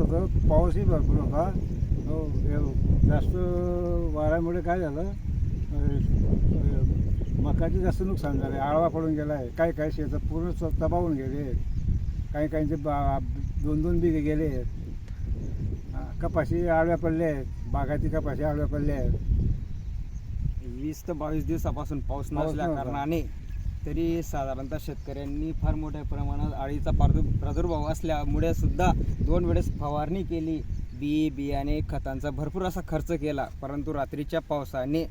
होतं, पाऊसही भरपूर होता. जास्त वाऱ्यामुळे काय झालं, मकाचे जास्त नुकसान झाले. आळवा पडून गेला आहे. काही काही शेतं पूर्ण तबावून गेले. काही काहींचे 2-2 बिघे गेले. कपाशी आळव्या पडल्या आहेत. बागायती कपाशी आळव्या पडल्या आहेत. 20 ते 22 दिवसापासून पाऊस नसल्या नव्हता. कारणाने तरी साधारणतः शेतकऱ्यांनी फार मोठ्या प्रमाणात अळीचा प्रादुर्भाव असल्यामुळे सुद्धा 2 वेळेस फवारणी केली. बियाणे खतांचा भरपूर असा खर्च केला. परंतु रात्रीच्या पावसाने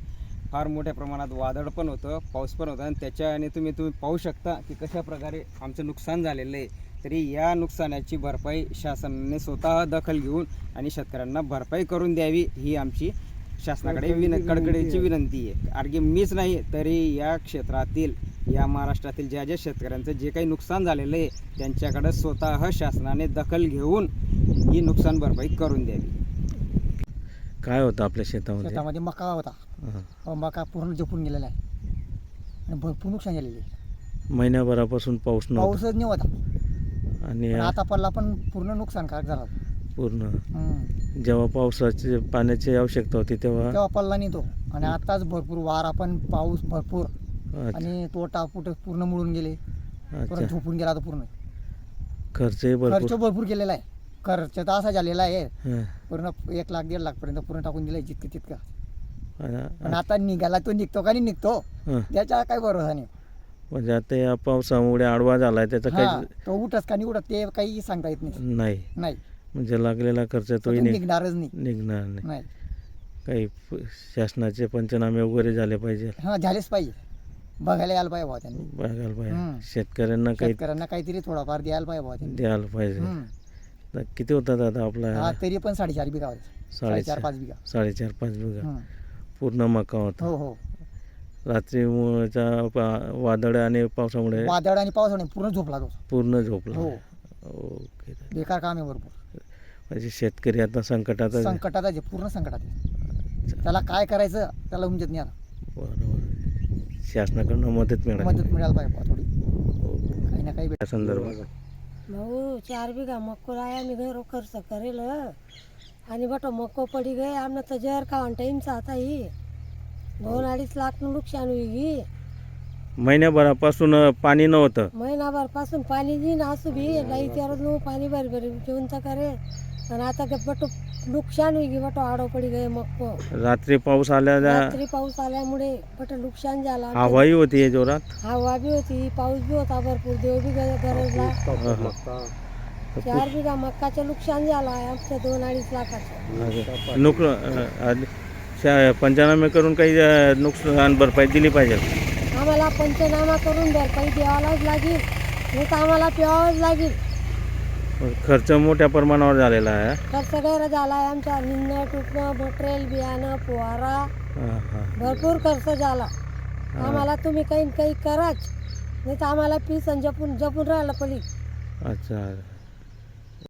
फार मोठ्या प्रमाणात वादळ पण होतं, पाऊस पण होता आणि त्याच्याने तुम्ही पाहू शकता की कशा प्रकारे आमचं नुकसान झालेलं आहे. तरी या नुकसानाची भरपाई शासनाने स्वतः दखल घेऊन आणि शेतकऱ्यांना भरपाई करून द्यावी ही आमची शासनाकडे कडकडीची विनंती आहे. कारण मीच नाही तरी या क्षेत्रातील, या महाराष्ट्रातील ज्या ज्या शेतकऱ्यांचं जे काही नुकसान झालेलं आहे त्यांच्याकडे स्वतः शासनाने दखल घेऊन ही नुकसान भरपाई करून द्यावी. काय होतं आपल्या शेतामध्ये? शेतामध्ये मका होता. मका पूर्ण जपून गेलेला आहे आणि भरपूर नुकसान झालेले आहे. महिन्याभरापासून पाऊस नव्हता पाऊसच नाही होता आणि पण आता पडला पण पूर्ण नुकसानकारक झाला. पूर्ण जेव्हा पावसाची पाण्याची आवश्यकता होती तेव्हा पडला नाही तो. आणि आताच भरपूर वारा पण, पाऊस भरपूर अच्छा. आणि तो टापूट पूर्ण मुळून गेले. परत अच्छा. झोपून गेला तो पूर्ण. खर्चही खर्च भरपूर. भरपूर केलेला आहे. खर्च तर असा झालेला आहे हं. पूर्ण 1 लाख 1.5 लाख पर्यंत पूर्ण टाकून दिलाय जितकं तितकं. आणि- पण आता निघाला तो निघतो का नाही निघतो हं. त्याचा काही भरोसा नाही. म्हणजे आता या पावसामुळे आडवा झालाय त्याचा हा, काही तो उठस का नाही उठत ते काही सांगता येत नाही. नाही. नाही म्हणजे लागलेला खर्च तो तोही निघणारच नाही. निघणार नाही. नाही काही शासनाचे पंचनामे वगैरे झाले पाहिजे, हा झालेच पाहिजे. बघायला यायला पाहिजे भावा त्यांनी. बघायला पाहिजे. हं. शेतकऱ्यांना काही शेतकऱ्यांना काहीतरी थोडाफार द्यायला पाहिजे भावा त्यांनी. द्यायला पाहिजे. हं. तर किती होता दादा आपला? हा तरी पण 4.5 बिघा होते. 4.5-5 बिघा. 4.5 बिघा हं. पूर्ण मका होता. हो हो. रात्रीच्या वादळ आणि पावसामुळे वादळ आणि पावसाने पूर्ण झोपला तो. पूर्ण झोपला. हो. ओके. बेकार काम आहे भरपूर. म्हणजे शेतकरी आता संकटात आहे. संकटात आहे, पूर्ण संकटात आहे. त्याला काय करायचं त्याला उमजत नाही आता. बरोबर. शासनाकडून मदत मिळाली. मदत मिळायला पाहिजे बुवा थोडी. ओके. काही ना काही त्या संदर्भात भाऊ 4 बीघा मक्को लाया मी घरों खर्च करेल आणि बटो मक्को पड़ी गए हमने तो जहर का टाइम चाहता ही 2-2.5 लाख नुकसान हुई. महिन्याभरापासून पाणी नव्हतं. महिनाभर पासून पाणी जी नासू भी लाई त्यावर पाणी भर भर घेऊन तर करे आणि आता बटो नुकसान हुई बटो आडो पड़ी गए मक्को. रात्री पाऊस आल्या रात्री पाऊस आल्यामुळे बटो नुकसान झाला. हवाही होती जोरात. हवा भी होती, पाऊस भी होता भरपूर, देव भी गरजला. 4 बीघा मक्काचं नुकसान झालं आहे आमचं 2-2.5 लाखाचं. पंचनामे करून काही नुकसान भरपाई दिली पाहिजे. आम्हाला पंचनामा करून भरपाई द्यावालाच लागेल, नाही तर आम्हाला प्यावाच लागेल. खर्च मोठ्या प्रमाणावर झालेला आहे. खर्च गैर झाला आहे आमच्या. निंदणं टुटणं, मटेरियल, बियाणं, फुवारा हां हां. भरपूर खर्च झाला. आम्हाला तुम्ही काही काही कराच, नाही तर आम्हाला पीस जपून राहायला पडेल. अच्छा.